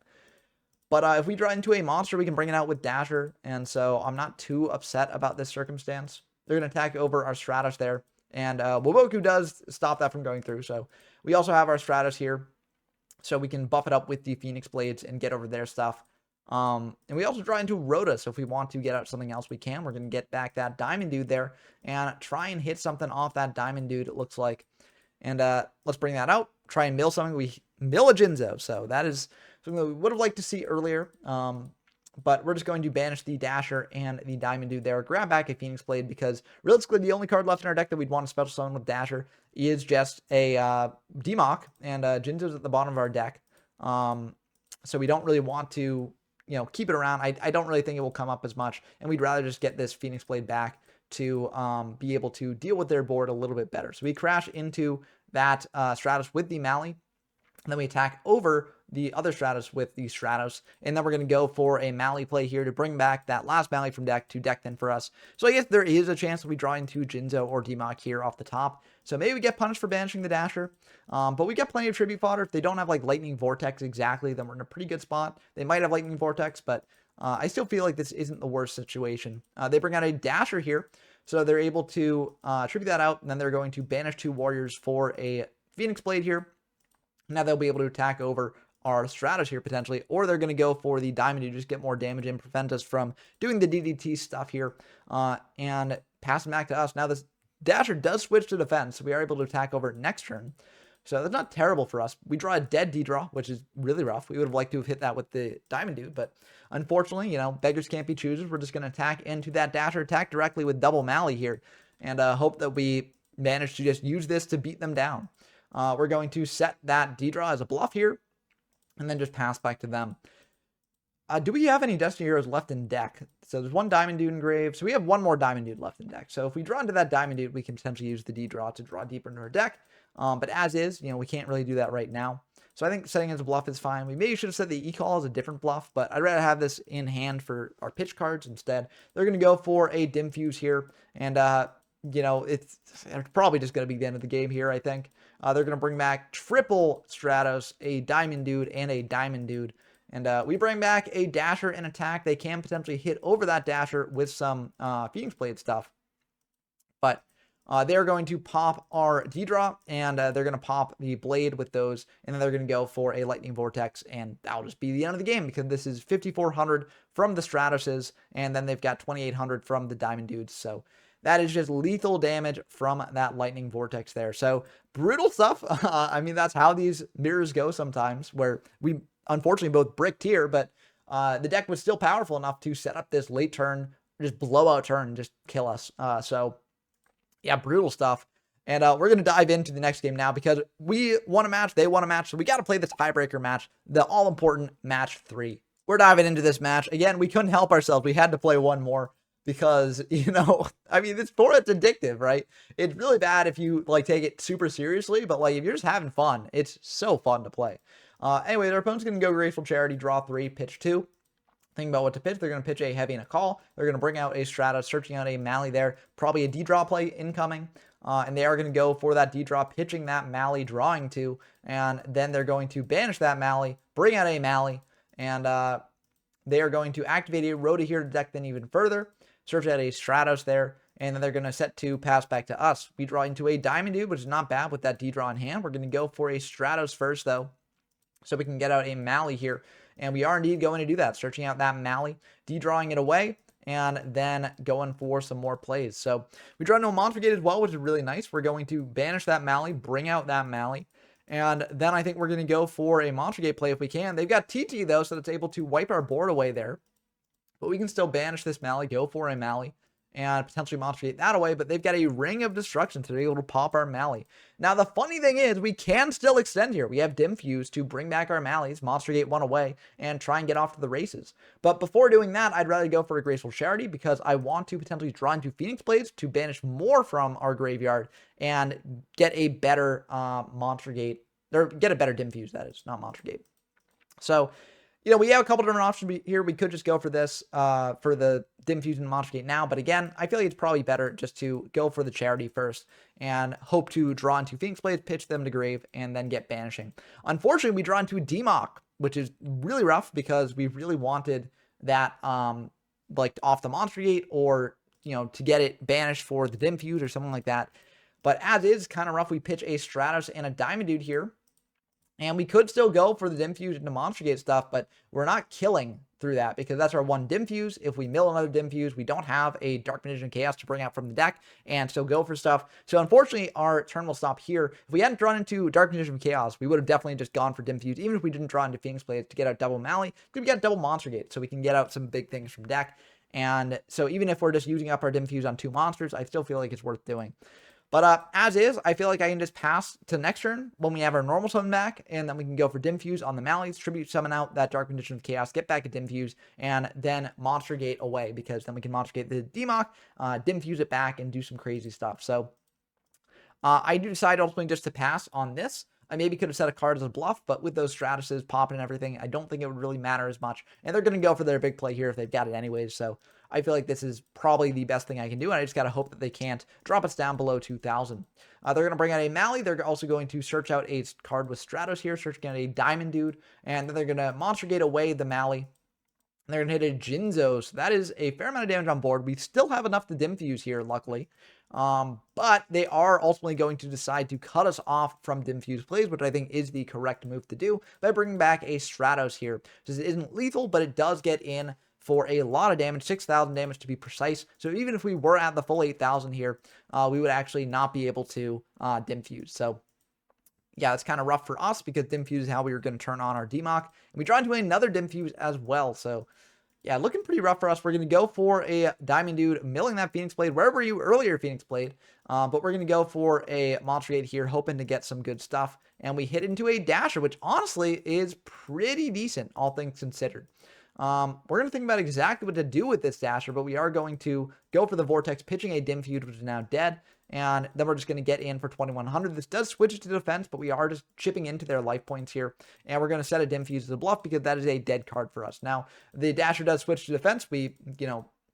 But if we draw into a monster, we can bring it out with Dasher, and so I'm not too upset about this circumstance. They're going to attack over our Stratos there, and Woboku does stop that from going through, so we also have our Stratos here, so we can buff it up with the Phoenix Blades and get over their stuff. And we also draw into Rhoda, so if we want to get out something else, we can. We're going to get back that Diamond Dude there, and try and hit something off that Diamond Dude, it looks like. And let's bring that out. Try and mill something. We mill a Jinzo. So that is something that we would have liked to see earlier. But we're just going to banish the Dasher and the Diamond Dude there. Grab back a Phoenix Blade, because realistically the only card left in our deck that we'd want to special summon with Dasher is just a Demok. And Jinzo's at the bottom of our deck. So we don't really want to, keep it around. I don't really think it will come up as much. And we'd rather just get this Phoenix Blade back to be able to deal with their board a little bit better. So we crash into that Stratos with the Mally, and then we attack over the other Stratos with the Stratos, and then we're going to go for a Mally play here to bring back that last Mally from deck to deck then for us. So I guess there is a chance that we draw into Jinzo or Demok here off the top. So maybe we get punished for banishing the Dasher, but we get plenty of tribute fodder. If they don't have like Lightning Vortex exactly, then we're in a pretty good spot. They might have Lightning Vortex, but I still feel like this isn't the worst situation. They bring out a Dasher here, so they're able to tribute that out, and then they're going to banish 2 warriors for a Phoenix Blade here. Now they'll be able to attack over our Stratos here potentially, or they're going to go for the Diamond to just get more damage and prevent us from doing the DDT stuff here, and pass them back to us. Now this Dasher does switch to defense, so we are able to attack over next turn. So that's not terrible for us. We draw a dead D-draw, which is really rough. We would have liked to have hit that with the Diamond Dude, but unfortunately, you know, beggars can't be choosers. We're just going to attack into that Dasher, attack directly with double Mally here, and hope that we manage to just use this to beat them down. We're going to set that D-draw as a bluff here, and then just pass back to them. Do we have any Destiny Heroes left in deck? So there's 1 Diamond Dude engraved, so we have 1 more Diamond Dude left in deck. So if we draw into that Diamond Dude, we can potentially use the D-draw to draw deeper into our deck. But as is, you know, we can't really do that right now. So I think setting as a bluff is fine. We maybe should have set the E-Call as a different bluff, but I'd rather have this in hand for our pitch cards instead. They're going to go for a Dim Fuse here, and, you know, it's probably just going to be the end of the game here, I think. They're going to bring back triple Stratos, a Diamond Dude, and a Diamond Dude. And we bring back a Dasher and attack. They can potentially hit over that Dasher with some Phoenix Blade stuff. But they're going to pop our D-draw, and they're going to pop the Blade with those, and then they're going to go for a Lightning Vortex, and that'll just be the end of the game, because this is 5,400 from the Stratoses, and then they've got 2,800 from the Diamond Dudes, so that is just lethal damage from that Lightning Vortex there. So brutal stuff. I mean, that's how these mirrors go sometimes, where we unfortunately both bricked here, but the deck was still powerful enough to set up this late turn, just blowout turn, and just kill us. So yeah, brutal stuff. And we're going to dive into the next game now, because we won a match, they won a match, so we got to play this tiebreaker match, the all-important match 3. We're diving into this match. Again, we couldn't help ourselves. We had to play one more, because, you know, I mean, it's addictive, right? It's really bad if you, like, take it super seriously, but, like, if you're just having fun, it's so fun to play. Anyway, their opponent's going to go Graceful Charity, draw 3, pitch 2. Think about what to pitch. They're going to pitch a Heavy and a Call. They're going to bring out a Stratos, searching out a Mally there. Probably a D-draw play incoming. And they are going to go for that D-draw, pitching that Mally, drawing 2. And then they're going to banish that Mally, bring out a Mally. And they are going to activate a Rhoda here to deck them even further. Search out a Stratos there. And then they're going to set to pass back to us. We draw into a Diamond Dude, which is not bad with that D-draw in hand. We're going to go for a Stratos first, though, so we can get out a Mally here. And we are indeed going to do that, searching out that Mally, D-drawing it away, and then going for some more plays. So we draw into a Monster Gate as well, which is really nice. We're going to banish that Mally, bring out that Mally, and then I think we're going to go for a Monster Gate play if we can. They've got TT, though, so it's able to wipe our board away there. But we can still banish this Mally, go for a Mally, and potentially Monster Gate that away, but they've got a Ring of Destruction to be able to pop our Mally. Now, the funny thing is, we can still extend here. We have Dim Fuse to bring back our Mallies, Monster Gate 1 away, and try and get off to the races. But before doing that, I'd rather go for a Graceful Charity, because I want to potentially draw into Phoenix Blades to banish more from our graveyard and get a better Monster Gate, or get a better Dim Fuse, that is, not Monster Gate. So, you know, we have a couple different options here. We could just go for this, for the Dim Fuse and Monster Gate now. But again, I feel like it's probably better just to go for the Charity first and hope to draw into Phoenix Blades, pitch them to grave, and then get banishing. Unfortunately, we draw into a Demok, which is really rough, because we really wanted that, like, off the Monster Gate, or, you know, to get it banished for the Dim Fuse or something like that. But as is, kind of rough. We pitch a Stratos and a Diamond Dude here. And we could still go for the Dim Fuse and the Monster Gate stuff, but we're not killing through that, because that's our one Dim Fuse. If we mill another Dim Fuse, we don't have a Dark Magician Chaos to bring out from the deck and still go for stuff. So unfortunately, our turn will stop here. If we hadn't drawn into Dark Magician Chaos, we would have definitely just gone for Dim Fuse, even if we didn't draw into Phoenix Blades to get out double Mally. We got double Monster Gate, so we can get out some big things from deck. And so even if we're just using up our Dim Fuse on 2 monsters, I still feel like it's worth doing. But as is, I feel like I can just pass to next turn when we have our normal summon back, and then we can go for Dim Fuse on the Mallies, tribute summon out that Dark Magician of Chaos, get back a Dim Fuse, and then Monster Gate away, because then we can Monster Gate the Demok, Dim Fuse it back, and do some crazy stuff. So I do decide ultimately just to pass on this. I maybe could have set a card as a bluff, but with those Stratuses popping and everything, I don't think it would really matter as much. And they're going to go for their big play here if they've got it anyways, so I feel like this is probably the best thing I can do, and I just got to hope that they can't drop us down below 2,000. They're going to bring out a Mally. They're also going to search out a card with Stratos here, searching out a Diamond Dude, and then they're going to Monster Gate away the Mally. And they're going to hit a Jinzo, so that is a fair amount of damage on board. We still have enough to dim fuse here, luckily. But they are ultimately going to decide to cut us off from dim fuse plays, which I think is the correct move to do by bringing back a Stratos here. Because it isn't lethal, but it does get in for a lot of damage, 6,000 damage to be precise. So even if we were at the full 8,000 here, we would actually not be able to dim fuse. So yeah, it's kind of rough for us because dim fuse is how we were going to turn on our DMOC. And we draw into another dim fuse as well. So yeah, looking pretty rough for us. We're going to go for a Diamond Dude, milling that Phoenix Blade, wherever you earlier Phoenix Blade. But we're going to go for a Monster Gate here, hoping to get some good stuff. And we hit into a Dasher, which honestly is pretty decent, all things considered. We're going to think about exactly what to do with this Dasher, but we are going to go for the Vortex, pitching a Dim Fuse, which is now dead. And then we're just going to get in for 2,100. This does switch it to defense, but we are just chipping into their life points here. And we're going to set a Dim Fuse as a bluff because that is a dead card for us. Now, the Dasher does switch to defense. We,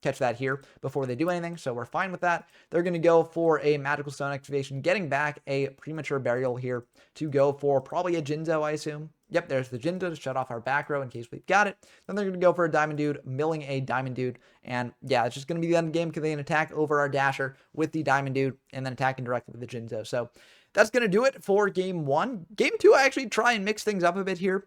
catch that here before they do anything, so we're fine with that. They're going to go for a Magical Stone Activation, getting back a Premature Burial here to go for probably a Jinzo, I assume. Yep, there's the Jinzo to shut off our back row in case we've got it. Then they're going to go for a Diamond Dude, milling a Diamond Dude. And yeah, it's just going to be the end game because they can attack over our Dasher with the Diamond Dude and then attacking directly with the Jinzo. So that's going to do it for game 1. Game 2, I actually try and mix things up a bit here.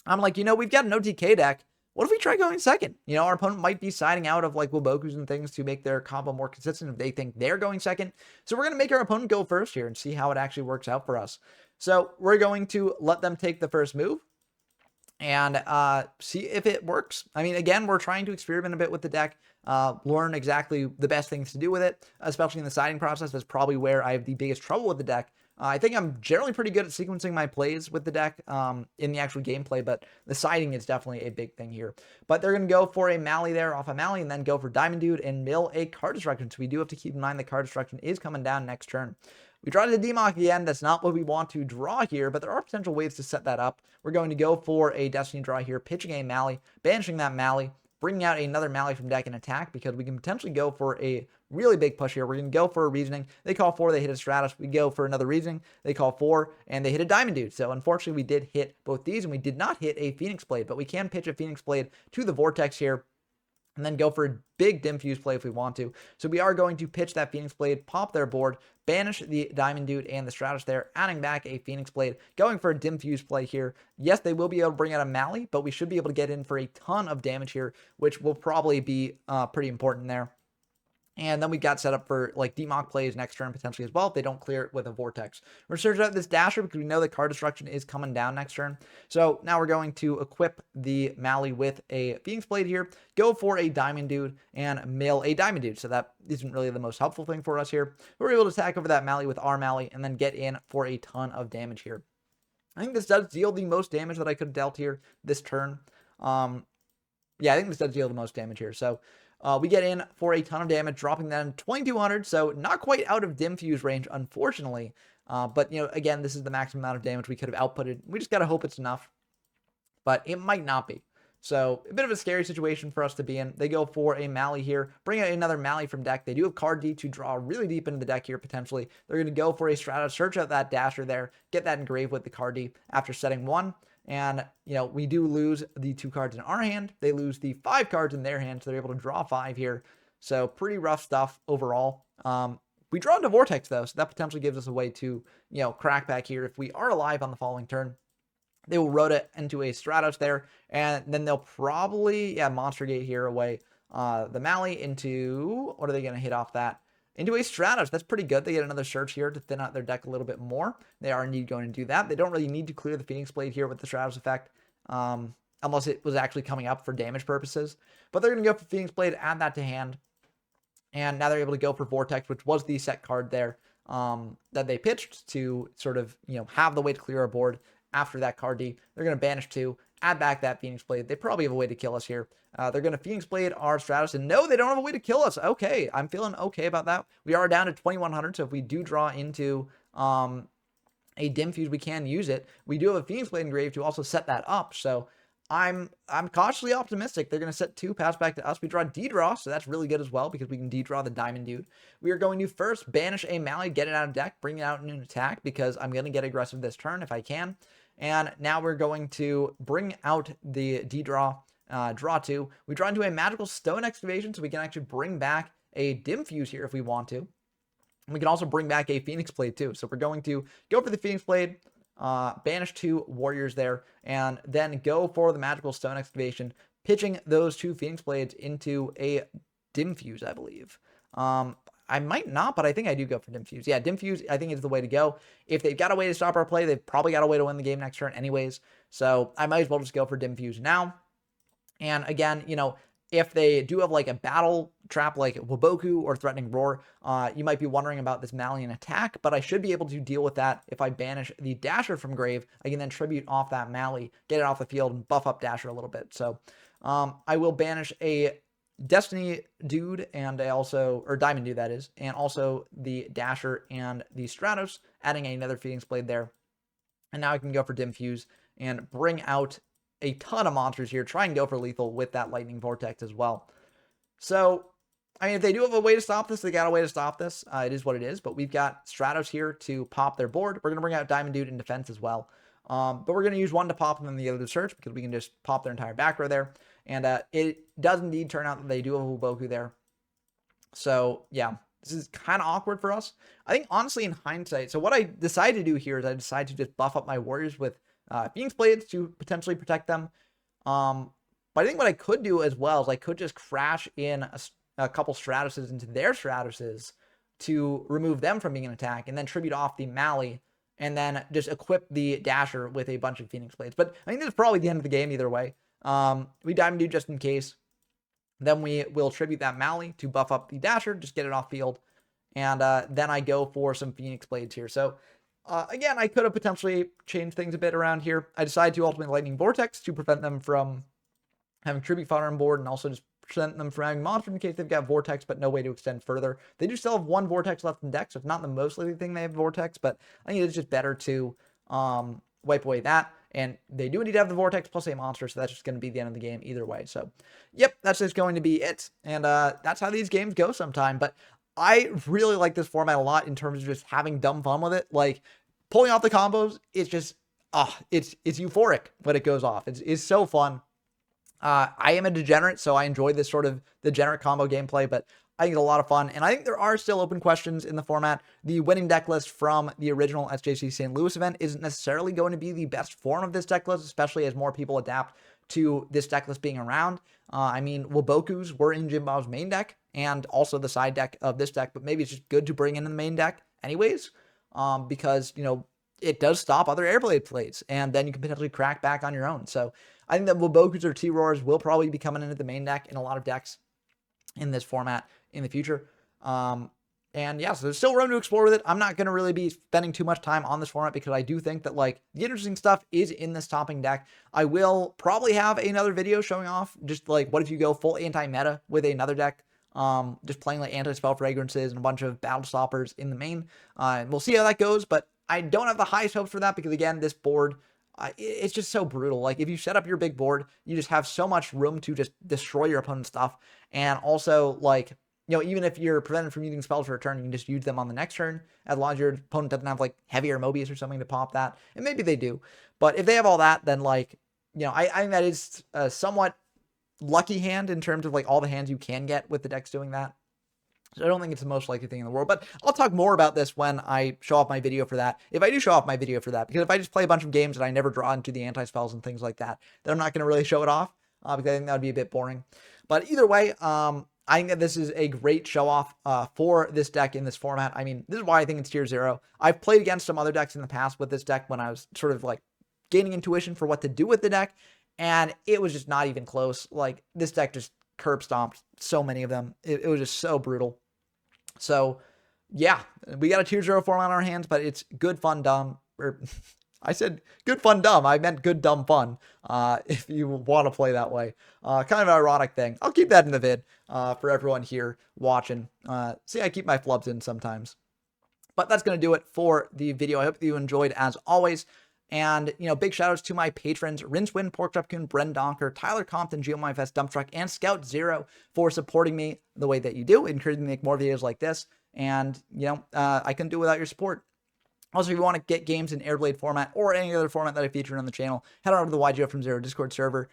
I'm like, we've got an OTK deck. What if we try going second? Our opponent might be siding out of like Wobokus and things to make their combo more consistent if they think they're going second. So we're going to make our opponent go first here and see how it actually works out for us. So we're going to let them take the first move and see if it works. I mean, again, we're trying to experiment a bit with the deck, learn exactly the best things to do with it, especially in the siding process. That's probably where I have the biggest trouble with the deck. I think I'm generally pretty good at sequencing my plays with the deck in the actual gameplay, but the siding is definitely a big thing here. But they're going to go for a Mally there off a Mally and then go for Diamond Dude and mill a card destruction. So we do have to keep in mind the card destruction is coming down next turn. We draw to DMOC again. That's not what we want to draw here, but there are potential ways to set that up. We're going to go for a Destiny draw here, pitching a Mally, banishing that Mally, bringing out another Mally from deck and attack because we can potentially go for a really big push here. We're going to go for a Reasoning. They call 4, they hit a Stratus. We go for another Reasoning. They call 4, and they hit a Diamond Dude. So unfortunately, we did hit both these, and we did not hit a Phoenix Blade, but we can pitch a Phoenix Blade to the Vortex here and then go for a big Dim Fuse play if we want to. So we are going to pitch that Phoenix Blade, pop their board, banish the Diamond Dude and the Stratus there, adding back a Phoenix Blade, going for a Dim Fuse play here. Yes, they will be able to bring out a Mally, but we should be able to get in for a ton of damage here, which will probably be pretty important there. And then we got set up for like DMOC plays next turn potentially as well if they don't clear it with a Vortex. We're searching out this Dasher because we know the card destruction is coming down next turn. So now we're going to equip the Mally with a Phoenix Blade here, go for a Diamond Dude, and mill a Diamond Dude. So that isn't really the most helpful thing for us here. We're able to attack over that Mally with our Mally and then get in for a ton of damage here. I think this does deal the most damage that I could have dealt here this turn. Yeah, I think this does deal the most damage here. So we get in for a ton of damage, dropping that in 2,200, so not quite out of Dim Fuse range, unfortunately. But, again, this is the maximum amount of damage we could have outputted. We just got to hope it's enough, but it might not be. So a bit of a scary situation for us to be in. They go for a Mally here, bring out another Mally from deck. They do have card D to draw really deep into the deck here, potentially. They're going to go for a Stratos, search out that Dasher there, get that engraved with the card D after setting 1. And, we do lose the 2 cards in our hand. They lose the 5 cards in their hand, so they're able to draw 5 here. So pretty rough stuff overall. We draw into Vortex, though, so that potentially gives us a way to, crack back here. If we are alive on the following turn, they will rotate it into a Stratos there, and then they'll probably, Monster Gate here away the Mally into, what are they going to hit off that? Into a Stratos. That's pretty good. They get another search here to thin out their deck a little bit more. They are indeed going to do that. They don't really need to clear the Phoenix Blade here with the Stratos effect, unless it was actually coming up for damage purposes. But they're going to go for Phoenix Blade, add that to hand. And now they're able to go for Vortex, which was the set card there that they pitched to sort of, have the way to clear our board after that card D. They're going to banish 2, add back that Phoenix Blade. They probably have a way to kill us here. They're going to Phoenix Blade our Stratos, and no, they don't have a way to kill us. Okay, I'm feeling okay about that. We are down to 2,100, so if we do draw into a Dim Fuse, we can use it. We do have a Phoenix Blade engraved to also set that up, so I'm cautiously optimistic. They're going to set 2, pass back to us. We draw D-Draw, so that's really good as well because we can D-Draw the Diamond Dude. We are going to first banish a Mally, get it out of deck, bring it out in an attack because I'm going to get aggressive this turn if I can. And now we're going to bring out the D-Draw draw 2. We draw into a magical stone excavation, so we can actually bring back a dim fuse here if we want to. We can also bring back a Phoenix Blade too. So we're going to go for the Phoenix Blade, banish 2 warriors there, and then go for the magical stone excavation, pitching those 2 Phoenix Blades into a dim fuse, I believe. I might not, but I think I do go for dim fuse. Yeah, dim fuse, I think is the way to go. If they've got a way to stop our play, they've probably got a way to win the game next turn anyways. So I might as well just go for dim fuse now. And again, you know, if they do have like a battle trap like Waboku or Threatening Roar, you might be wondering about this Malian attack, but I should be able to deal with that if I banish the Dasher from grave. I can then tribute off that Mali, get it off the field, and buff up Dasher a little bit. So I will banish a Destiny dude and or Diamond dude that is, and also the Dasher and the Stratos, adding another Phoenix Blade there. And now I can go for dim fuse and bring out a ton of monsters here, try and go for lethal with that lightning vortex as well. So, I mean, if they do have a way to stop this, they got a way to stop this. It is what it is, but we've got Stratos here to pop their board. We're going to bring out Diamond Dude in defense as well. But we're going to use one to pop them and the other to search because we can just pop their entire back row there. And it does indeed turn out that they do have a Waboku there. So, yeah, this is kind of awkward for us. I think, honestly, in hindsight, so what I decided to do here is I decided to just buff up my warriors with Phoenix Blades to potentially protect them. But I think what I could do as well is I could just crash in a couple Stratoses into their Stratoses to remove them from being an attack, and then tribute off the Mali, and then just equip the Dasher with a bunch of Phoenix Blades. But I think this is probably the end of the game either way. We Diamond Dude just in case. Then we will tribute that Mali to buff up the Dasher, just get it off field. And then I go for some Phoenix Blades here. So again, I could have potentially changed things a bit around here. I decided to ultimately Lightning Vortex to prevent them from having tribute fodder on board, and also just prevent them from having monster in case they've got Vortex, but no way to extend further. They do still have 1 Vortex left in deck, so it's not the most likely thing they have Vortex, but I think it's just better to wipe away that. And they do indeed have the Vortex plus a monster, so that's just going to be the end of the game either way. So, yep, that's just going to be it. And that's how these games go sometime. But I really like this format a lot in terms of just having dumb fun with it. Like, pulling off the combos, it's just, it's euphoric when it goes off. It's so fun. I am a degenerate, so I enjoy this sort of degenerate combo gameplay, but I think it's a lot of fun, and I think there are still open questions in the format. The winning deck list from the original SJC St. Louis event isn't necessarily going to be the best form of this deck list, especially as more people adapt to this deck list being around. I mean, Wabokus were in Jim Bob's main deck, and also the side deck of this deck, but maybe it's just good to bring in the main deck anyways, because, you know, it does stop other Airblade plays, and then you can potentially crack back on your own. So I think that Wabokus or T-Roars will probably be coming into the main deck in a lot of decks in this format in the future. And yeah, so there's still room to explore with it. I'm not going to really be spending too much time on this format because I do think that, like, the interesting stuff is in this topping deck. I will probably have another video showing off just, like, what if you go full anti-meta with another deck, just playing, like, anti-spell fragrances and a bunch of battle stoppers in the main. We'll see how that goes, but I don't have the highest hopes for that because, again, this board, it's just so brutal. Like, if you set up your big board, you just have so much room to just destroy your opponent's stuff. And also, like, you know, even if you're prevented from using spells for a turn, you can just use them on the next turn, as long as your opponent doesn't have, like, heavier Mobius or something to pop that. And maybe they do. But if they have all that, then, like, you know, I think that is a somewhat lucky hand in terms of, like, all the hands you can get with the decks doing that. So I don't think it's the most likely thing in the world, but I'll talk more about this when I show off my video for that. If I do show off my video for that, because if I just play a bunch of games and I never draw into the anti-spells and things like that, then I'm not going to really show it off, because I think that would be a bit boring. But either way, I think that this is a great show off for this deck in this format. I mean, this is why I think it's tier 0. I've played against some other decks in the past with this deck when I was sort of, like, gaining intuition for what to do with the deck, and it was just not even close. Like, this deck just curb stomped so many of them. It was just so brutal. So, yeah, we got a tier 0 format on our hands, but it's good, fun, dumb. Or I said good, fun, dumb. I meant good, dumb, fun, if you want to play that way. Kind of an ironic thing. I'll keep that in the vid for everyone here watching. See, I keep my flubs in sometimes. But that's going to do it for the video. I hope that you enjoyed as always. And, you know, big shout outs to my patrons, Rincewind, Porkchopcoon, Bren Donker, Tyler Compton, GeoMyFest, Dump Truck, and Scout Zero for supporting me the way that you do, encouraging me to make more videos like this. And, you know, I couldn't do it without your support. Also, if you want to get games in Airblade format or any other format that I featured on the channel, head on over to the YGO from Zero Discord server.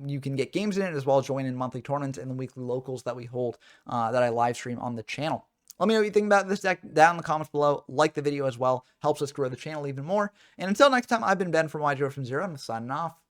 You can get games in it as well as join in monthly tournaments and the weekly locals that we hold that I live stream on the channel. Let me know what you think about this deck down in the comments below. Like the video as well. Helps us grow the channel even more. And until next time, I've been Ben from YGO from Zero. I'm signing off.